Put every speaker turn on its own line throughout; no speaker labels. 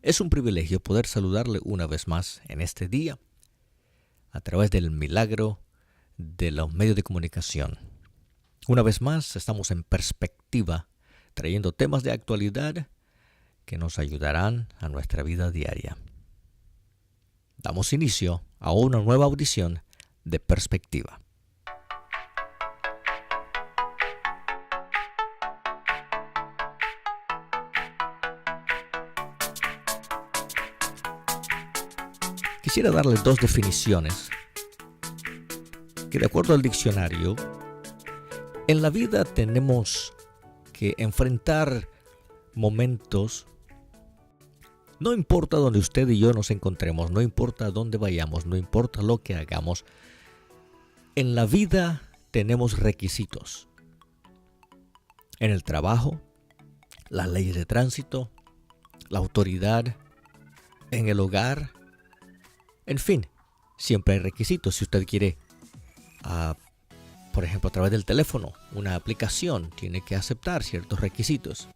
Es un privilegio poder saludarle una vez más en este día a través del milagro de los medios de comunicación. Una vez más estamos en perspectiva, trayendo temas de actualidad que nos ayudarán a nuestra vida diaria. Damos inicio a una nueva audición de Perspectiva. Quisiera darle dos definiciones que, de acuerdo al diccionario, en la vida tenemos que enfrentar momentos. No importa donde usted y yo nos encontremos, no importa dónde vayamos, no importa lo que hagamos, en la vida tenemos requisitos. En el trabajo, las leyes de tránsito, la autoridad, en el hogar, en fin, siempre hay requisitos. Si usted quiere, por ejemplo, a través del teléfono, una aplicación, tiene que aceptar ciertos requisitos.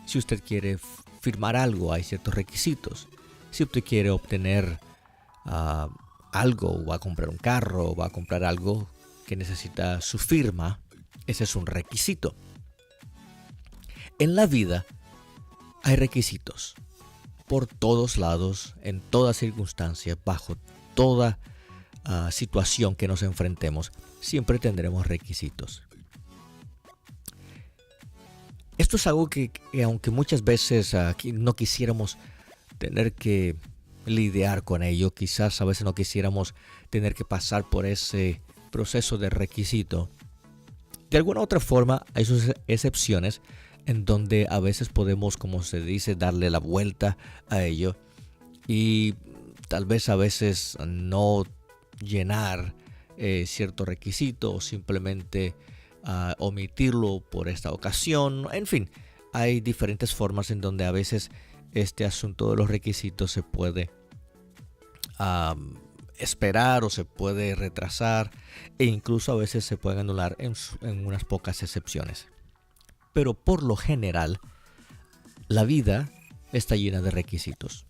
Si usted quiere firmar algo, hay ciertos requisitos. Si usted quiere obtener algo, o va a comprar un carro, o va a comprar algo que necesita su firma, ese es un requisito. En la vida hay requisitos por todos lados, en todas circunstancias, bajo toda situación que nos enfrentemos, siempre tendremos requisitos. Esto es algo que aunque muchas veces no quisiéramos tener que lidiar con ello, quizás a veces no quisiéramos tener que pasar por ese proceso de requisito. De alguna u otra forma hay sus excepciones en donde a veces podemos, como se dice, darle la vuelta a ello y tal vez a veces no llenar cierto requisito o simplemente omitirlo por esta ocasión. En fin, hay diferentes formas en donde a veces este asunto de los requisitos se puede esperar o se puede retrasar e incluso a veces se pueden anular en unas pocas excepciones. Pero por lo general, la vida está llena de requisitos.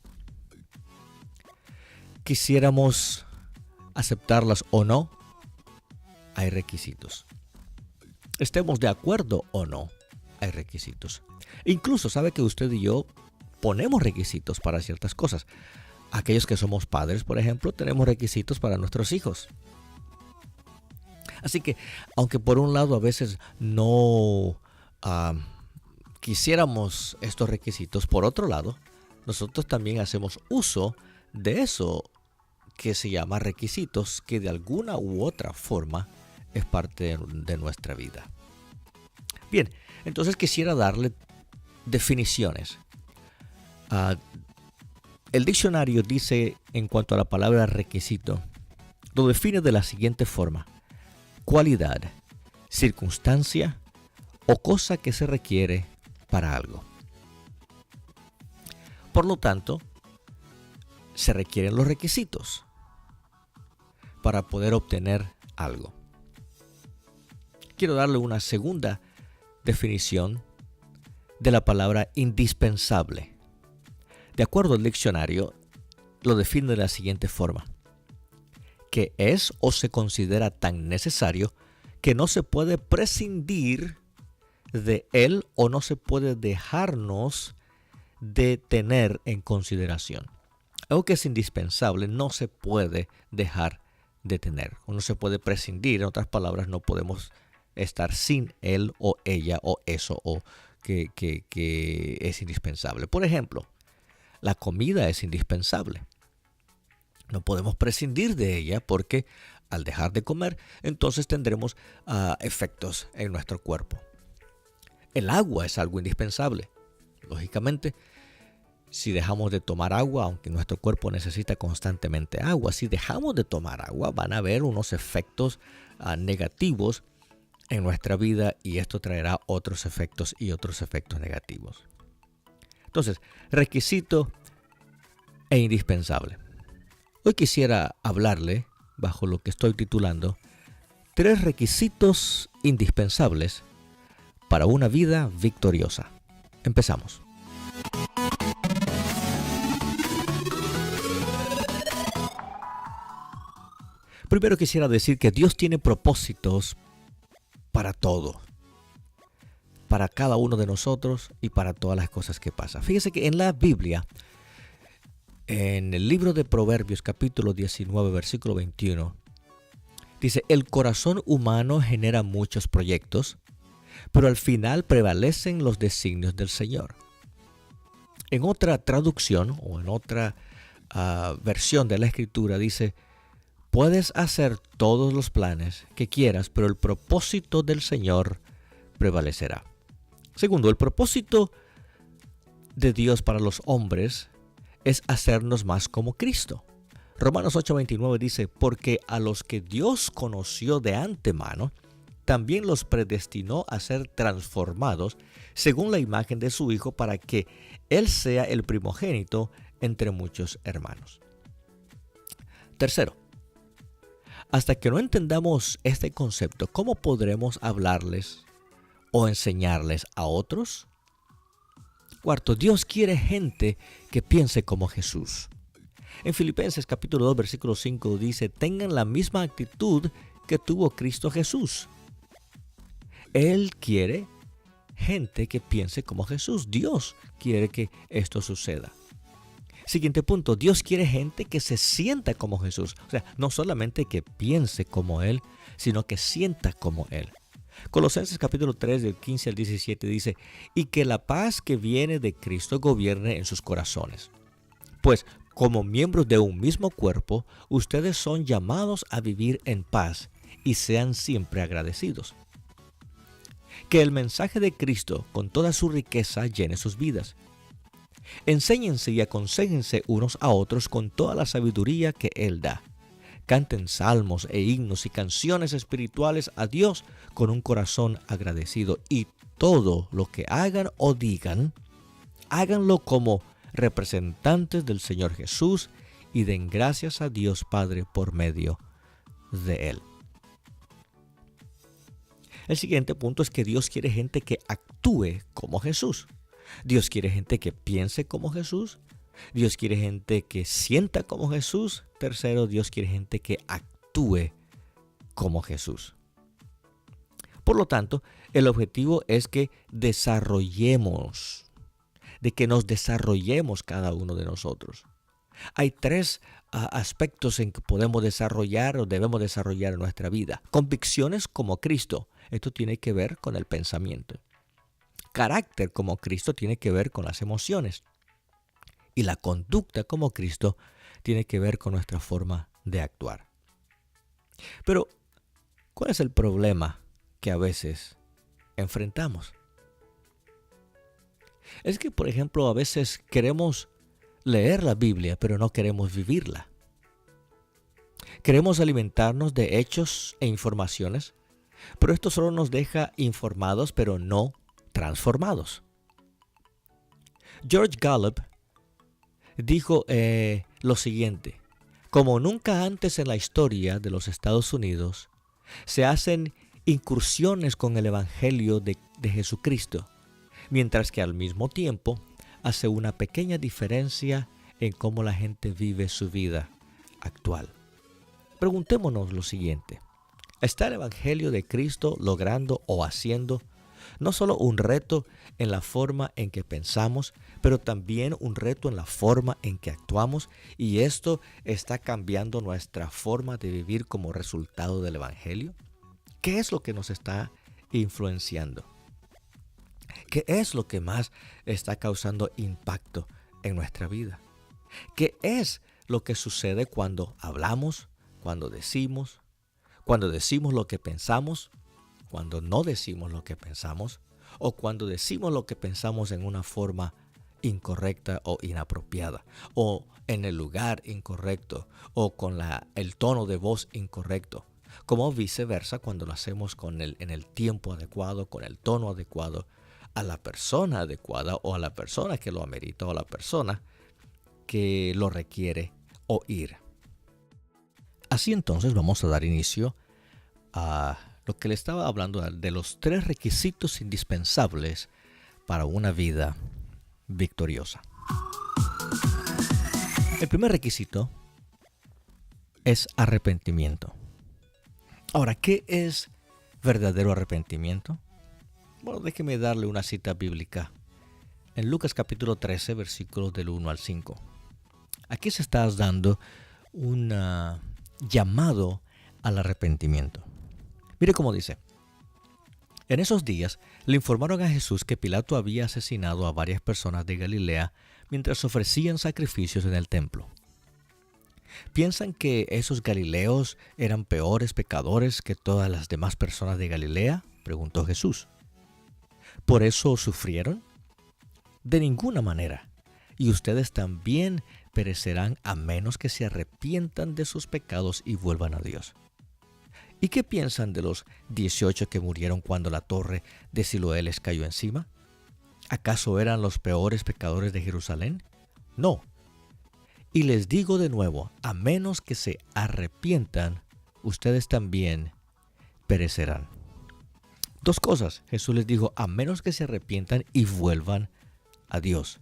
Quisiéramos aceptarlas o no, hay requisitos. Estemos de acuerdo o no, hay requisitos. Incluso sabe que usted y yo ponemos requisitos para ciertas cosas. Aquellos que somos padres, por ejemplo, tenemos requisitos para nuestros hijos. Así que, aunque por un lado a veces no quisiéramos estos requisitos, por otro lado, nosotros también hacemos uso de eso que se llama requisitos, que de alguna u otra forma es parte de nuestra vida. Bien, entonces quisiera darle definiciones. El diccionario dice, en cuanto a la palabra requisito, lo define de la siguiente forma: cualidad, circunstancia o cosa que se requiere para algo. Por lo tanto, se requieren los requisitos para poder obtener algo. Quiero darle una segunda definición de la palabra indispensable. De acuerdo al diccionario, lo define de la siguiente forma: que es o se considera tan necesario que no se puede prescindir de él o no se puede dejarnos de tener en consideración. Algo que es indispensable no se puede dejar de tener, o no se puede prescindir. En otras palabras, no podemos estar sin él o ella o eso o que es indispensable. Por ejemplo, la comida es indispensable. No podemos prescindir de ella porque al dejar de comer, entonces tendremos efectos en nuestro cuerpo. El agua es algo indispensable. Lógicamente, si dejamos de tomar agua, aunque nuestro cuerpo necesita constantemente agua, si dejamos de tomar agua, van a haber unos efectos negativos en nuestra vida y esto traerá otros efectos y otros efectos negativos. Entonces, requisito e indispensable. Hoy quisiera hablarle, bajo lo que estoy titulando, 3 requisitos indispensables para una vida victoriosa. Empezamos. Primero quisiera decir que Dios tiene propósitos para todo, para cada uno de nosotros y para todas las cosas que pasan. Fíjese que en la Biblia, en el libro de Proverbios capítulo 19, versículo 21, dice, el corazón humano genera muchos proyectos, pero al final prevalecen los designios del Señor. En otra traducción o en otra versión de la Escritura dice, puedes hacer todos los planes que quieras, pero el propósito del Señor prevalecerá. Segundo, el propósito de Dios para los hombres es hacernos más como Cristo. Romanos 8:29 dice, porque a los que Dios conoció de antemano, también los predestinó a ser transformados según la imagen de su Hijo para que Él sea el primogénito entre muchos hermanos. Tercero, hasta que no entendamos este concepto, ¿cómo podremos hablarles o enseñarles a otros? Cuarto, Dios quiere gente que piense como Jesús. En Filipenses capítulo 2, versículo 5 dice, tengan la misma actitud que tuvo Cristo Jesús. Él quiere gente que piense como Jesús. Dios quiere que esto suceda. Siguiente punto, Dios quiere gente que se sienta como Jesús. O sea, no solamente que piense como Él, sino que sienta como Él. Colosenses capítulo 3 del 15 al 17 dice, y que la paz que viene de Cristo gobierne en sus corazones. Pues como miembros de un mismo cuerpo, ustedes son llamados a vivir en paz y sean siempre agradecidos. Que el mensaje de Cristo con toda su riqueza llene sus vidas. Enséñense y aconséjense unos a otros con toda la sabiduría que Él da. Canten salmos e himnos y canciones espirituales a Dios con un corazón agradecido. Y todo lo que hagan o digan, háganlo como representantes del Señor Jesús y den gracias a Dios Padre por medio de Él. El siguiente punto es que Dios quiere gente que actúe como Jesús. Dios quiere gente que piense como Jesús. Dios quiere gente que sienta como Jesús. Tercero, Dios quiere gente que actúe como Jesús. Por lo tanto, el objetivo es que nos desarrollemos cada uno de nosotros. Hay tres aspectos en que podemos desarrollar o debemos desarrollar en nuestra vida. Convicciones como Cristo. Esto tiene que ver con el pensamiento. Carácter como Cristo tiene que ver con las emociones. Y la conducta como Cristo tiene que ver con nuestra forma de actuar. Pero, ¿cuál es el problema que a veces enfrentamos? Es que, por ejemplo, a veces queremos leer la Biblia, pero no queremos vivirla. Queremos alimentarnos de hechos e informaciones, pero esto solo nos deja informados, pero no transformados. George Gallup dijo lo siguiente: como nunca antes en la historia de los Estados Unidos, se hacen incursiones con el Evangelio de Jesucristo, mientras que al mismo tiempo hace una pequeña diferencia en cómo la gente vive su vida actual. Preguntémonos lo siguiente: ¿está el Evangelio de Cristo logrando o haciendo no solo un reto en la forma en que pensamos, pero también un reto en la forma en que actuamos? ¿Y esto está cambiando nuestra forma de vivir como resultado del Evangelio? ¿Qué es lo que nos está influenciando? ¿Qué es lo que más está causando impacto en nuestra vida? ¿Qué es lo que sucede cuando hablamos, cuando decimos lo que pensamos, cuando no decimos lo que pensamos, o cuando decimos lo que pensamos en una forma incorrecta o inapropiada, o en el lugar incorrecto, o con el tono de voz incorrecto, como viceversa cuando lo hacemos en el tiempo adecuado, con el tono adecuado, a la persona adecuada o a la persona que lo amerita o a la persona que lo requiere oír. Así entonces vamos a dar inicio a lo que le estaba hablando de los 3 requisitos indispensables para una vida victoriosa. El primer requisito es arrepentimiento. Ahora, ¿qué es verdadero arrepentimiento? Bueno, déjeme darle una cita bíblica. En Lucas capítulo 13, versículos del 1 al 5. Aquí se está dando un llamado al arrepentimiento. Mire cómo dice. En esos días le informaron a Jesús que Pilato había asesinado a varias personas de Galilea mientras ofrecían sacrificios en el templo. ¿Piensan que esos galileos eran peores pecadores que todas las demás personas de Galilea?, preguntó Jesús. ¿Por eso sufrieron? De ninguna manera. Y ustedes también perecerán a menos que se arrepientan de sus pecados y vuelvan a Dios. ¿Y qué piensan de los 18 que murieron cuando la torre de Siloé les cayó encima? ¿Acaso eran los peores pecadores de Jerusalén? No. Y les digo de nuevo, a menos que se arrepientan, ustedes también perecerán. Dos cosas. Jesús les dijo, a menos que se arrepientan y vuelvan a Dios.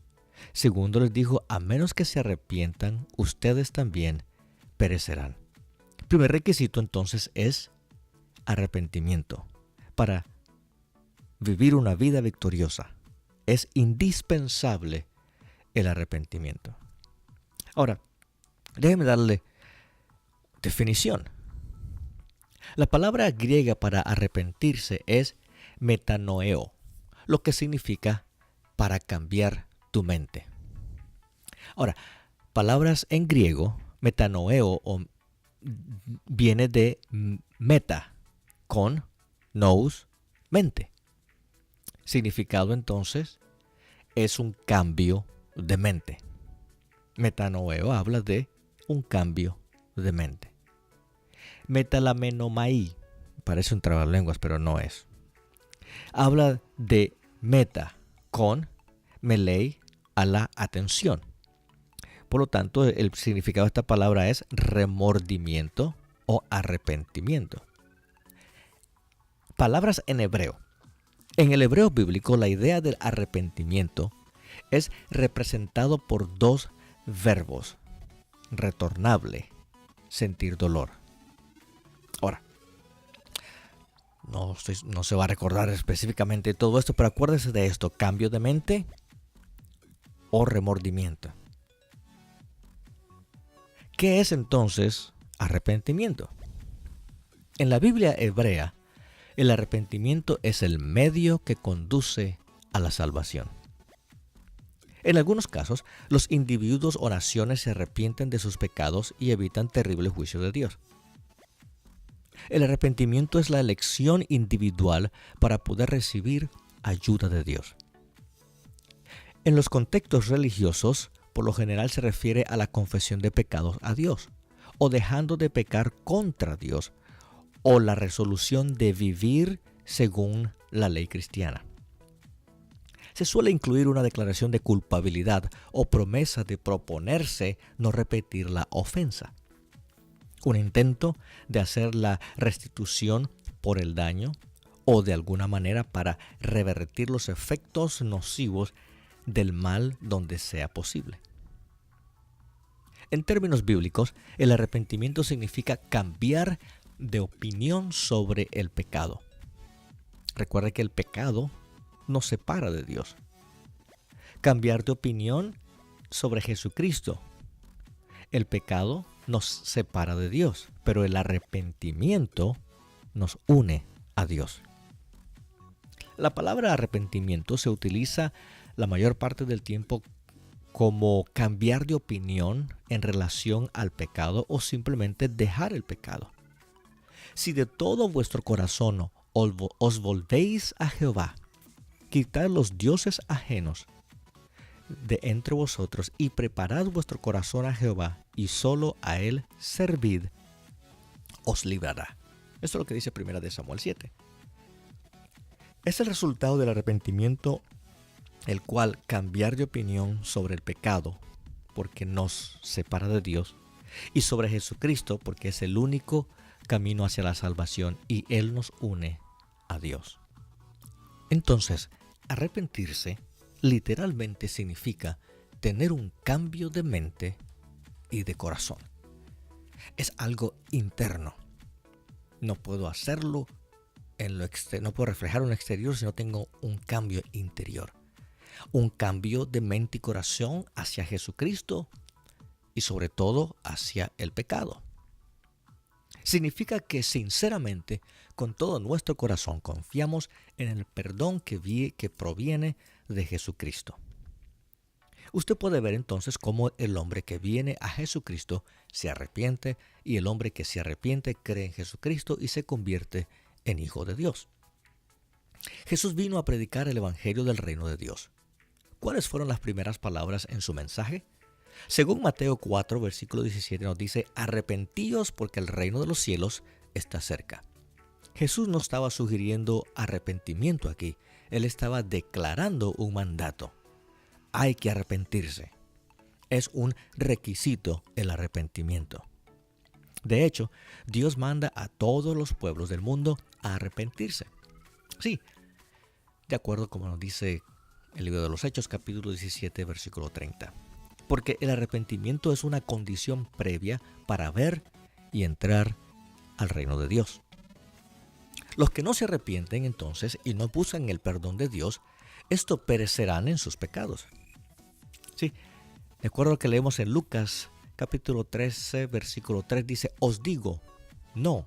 Segundo, les dijo, a menos que se arrepientan, ustedes también perecerán. El primer requisito entonces es arrepentimiento. Para vivir una vida victoriosa es indispensable el arrepentimiento. Ahora, déjeme darle definición. La palabra griega para arrepentirse es metanoeo, lo que significa para cambiar tu mente. Ahora, palabras en griego, metanoeo viene de meta, con nous, mente. Significado entonces es un cambio de mente. Metanoeo habla de un cambio de mente. Metalamenomai, parece un trabalenguas, pero no es. Habla de meta con melei, a la atención. Por lo tanto, el significado de esta palabra es remordimiento o arrepentimiento. Palabras en hebreo. En el hebreo bíblico, la idea del arrepentimiento es representado por dos verbos: retornable, sentir dolor. Ahora, no se va a recordar específicamente todo esto, pero acuérdese de esto: cambio de mente o remordimiento. ¿Qué es entonces arrepentimiento? En la Biblia hebrea, el arrepentimiento es el medio que conduce a la salvación. En algunos casos, los individuos o naciones se arrepienten de sus pecados y evitan terrible juicio de Dios. El arrepentimiento es la elección individual para poder recibir ayuda de Dios. En los contextos religiosos, por lo general se refiere a la confesión de pecados a Dios, o dejando de pecar contra Dios, o la resolución de vivir según la ley cristiana. Se suele incluir una declaración de culpabilidad o promesa de proponerse no repetir la ofensa. Un intento de hacer la restitución por el daño o de alguna manera para revertir los efectos nocivos del mal donde sea posible. En términos bíblicos, el arrepentimiento significa cambiar de opinión sobre el pecado. Recuerde que el pecado nos separa de Dios. Cambiar de opinión sobre Jesucristo. El pecado nos separa de Dios, pero el arrepentimiento nos une a Dios. La palabra arrepentimiento se utiliza la mayor parte del tiempo como cambiar de opinión en relación al pecado o simplemente dejar el pecado. Si de todo vuestro corazón os volvéis a Jehová, quitad los dioses ajenos de entre vosotros y preparad vuestro corazón a Jehová y solo a Él servid, os librará. Esto es lo que dice 1 Samuel 7. Es el resultado del arrepentimiento, el cual cambiar de opinión sobre el pecado, porque nos separa de Dios, y sobre Jesucristo, porque es el único camino hacia la salvación y Él nos une a Dios. Entonces, arrepentirse literalmente significa tener un cambio de mente y de corazón. Es algo interno. No puedo hacerlo no puedo reflejar un exterior si no tengo un cambio interior. Un cambio de mente y corazón hacia Jesucristo y sobre todo hacia el pecado. Significa que sinceramente, con todo nuestro corazón, confiamos en el perdón que proviene de Jesucristo. Usted puede ver entonces cómo el hombre que viene a Jesucristo se arrepiente y el hombre que se arrepiente cree en Jesucristo y se convierte en hijo de Dios. Jesús vino a predicar el evangelio del reino de Dios. ¿Cuáles fueron las primeras palabras en su mensaje? Según Mateo 4, versículo 17 nos dice: arrepentíos porque el reino de los cielos está cerca. Jesús no estaba sugiriendo arrepentimiento aquí, él estaba declarando un mandato. Hay que arrepentirse. Es un requisito el arrepentimiento. De hecho, Dios manda a todos los pueblos del mundo a arrepentirse. Sí, de acuerdo como nos dice el libro de los Hechos, capítulo 17, versículo 30. Porque el arrepentimiento es una condición previa para ver y entrar al reino de Dios. Los que no se arrepienten entonces y no buscan el perdón de Dios, estos perecerán en sus pecados. Sí, de acuerdo a lo que leemos en Lucas, capítulo 13, versículo 3, dice: os digo, no,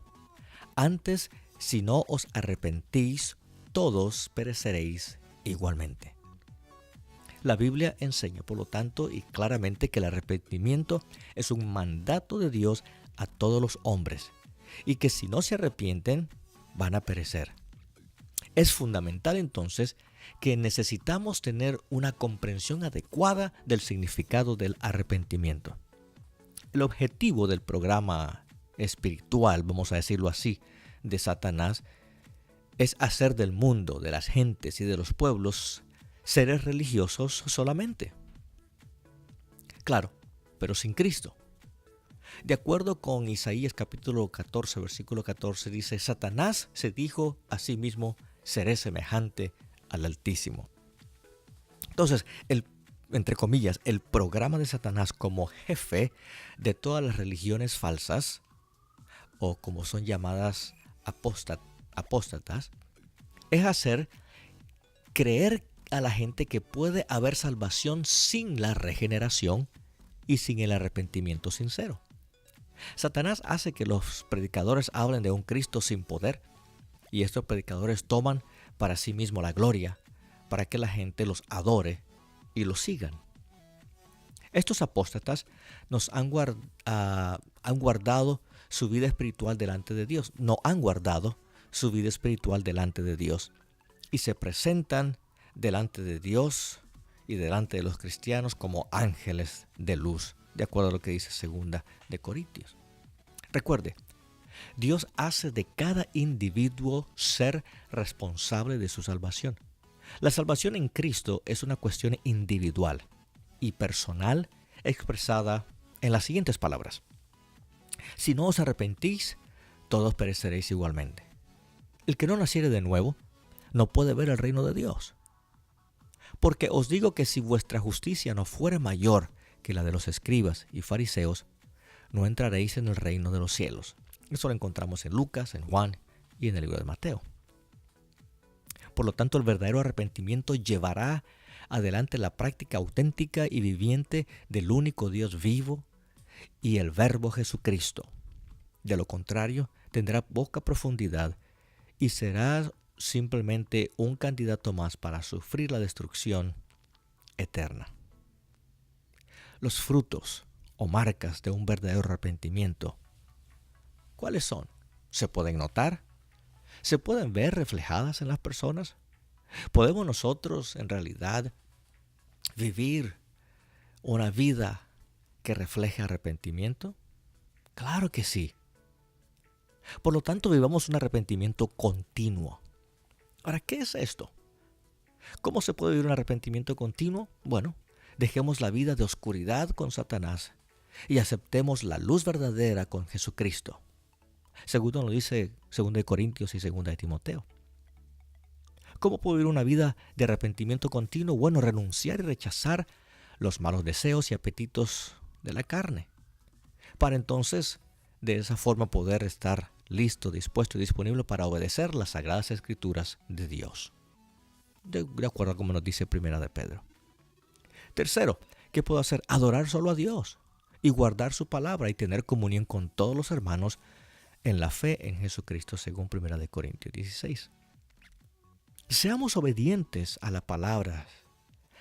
antes si no os arrepentís, todos pereceréis igualmente. La Biblia enseña, por lo tanto, y claramente que el arrepentimiento es un mandato de Dios a todos los hombres y que si no se arrepienten, van a perecer. Es fundamental entonces que necesitamos tener una comprensión adecuada del significado del arrepentimiento. El objetivo del programa espiritual, vamos a decirlo así, de Satanás es hacer del mundo, de las gentes y de los pueblos seres religiosos solamente. Claro, pero sin Cristo. De acuerdo con Isaías capítulo 14, versículo 14, dice: Satanás se dijo a sí mismo: seré semejante al Altísimo. Entonces, entre comillas, el programa de Satanás como jefe de todas las religiones falsas, o como son llamadas apóstatas, es hacer creer a la gente que puede haber salvación sin la regeneración y sin el arrepentimiento sincero. Satanás hace que los predicadores hablen de un Cristo sin poder, y estos predicadores toman para sí mismos la gloria, para que la gente los adore y los sigan. Estos apóstatas nos han guardado su vida espiritual delante de Dios. No han guardado su vida espiritual delante de Dios y se presentan delante de Dios y delante de los cristianos como ángeles de luz, de acuerdo a lo que dice 2 de Corintios. Recuerde, Dios hace de cada individuo ser responsable de su salvación. La salvación en Cristo es una cuestión individual y personal expresada en las siguientes palabras: si no os arrepentís, todos pereceréis igualmente. El que no naciere de nuevo no puede ver el reino de Dios. Porque os digo que si vuestra justicia no fuere mayor que la de los escribas y fariseos, no entraréis en el reino de los cielos. Eso lo encontramos en Lucas, en Juan y en el libro de Mateo. Por lo tanto, el verdadero arrepentimiento llevará adelante la práctica auténtica y viviente del único Dios vivo y el Verbo Jesucristo. De lo contrario, tendrá poca profundidad y será simplemente un candidato más para sufrir la destrucción eterna. Los frutos o marcas de un verdadero arrepentimiento, ¿cuáles son? ¿Se pueden notar? ¿Se pueden ver reflejadas en las personas? ¿Podemos nosotros en realidad vivir una vida que refleje arrepentimiento? Claro que sí. Por lo tanto, vivamos un arrepentimiento continuo. Ahora, ¿qué es esto? ¿Cómo se puede vivir un arrepentimiento continuo? Bueno, dejemos la vida de oscuridad con Satanás y aceptemos la luz verdadera con Jesucristo. Segundo lo dice 2 de Corintios y 2 de Timoteo. ¿Cómo puedo vivir una vida de arrepentimiento continuo? Bueno, renunciar y rechazar los malos deseos y apetitos de la carne, para entonces de esa forma poder estar listo, dispuesto y disponible para obedecer las sagradas escrituras de Dios. De acuerdo a como nos dice Primera de Pedro. Tercero, ¿qué puedo hacer? Adorar solo a Dios y guardar su palabra y tener comunión con todos los hermanos en la fe en Jesucristo, según Primera de Corintios 16. Seamos obedientes a la palabra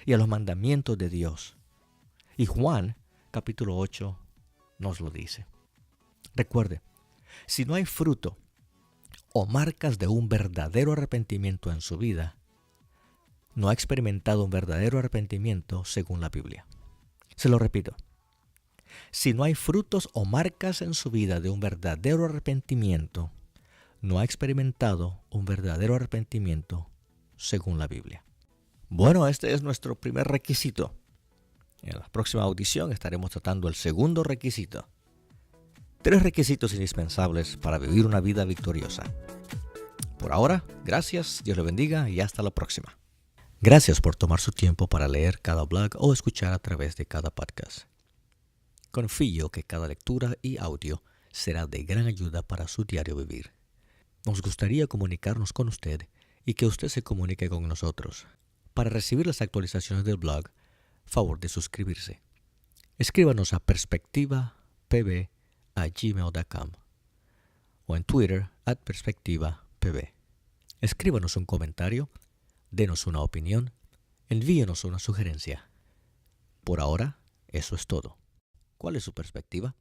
y a los mandamientos de Dios. Y Juan, capítulo 8, nos lo dice. Recuerde, si no hay fruto o marcas de un verdadero arrepentimiento en su vida, no ha experimentado un verdadero arrepentimiento según la Biblia. Se lo repito. Si no hay frutos o marcas en su vida de un verdadero arrepentimiento, no ha experimentado un verdadero arrepentimiento según la Biblia. Bueno, este es nuestro primer requisito. En la próxima audición estaremos tratando el segundo requisito. 3 requisitos indispensables para vivir una vida victoriosa. Por ahora, gracias, Dios le bendiga y hasta la próxima. Gracias por tomar su tiempo para leer cada blog o escuchar a través de cada podcast. Confío que cada lectura y audio será de gran ayuda para su diario vivir. Nos gustaría comunicarnos con usted y que usted se comunique con nosotros. Para recibir las actualizaciones del blog, favor de suscribirse. Escríbanos a perspectivapb@gmail.com o en Twitter @perspectivapb. Escríbanos un comentario, denos una opinión, envíenos una sugerencia. Por ahora, eso es todo. ¿Cuál es su perspectiva?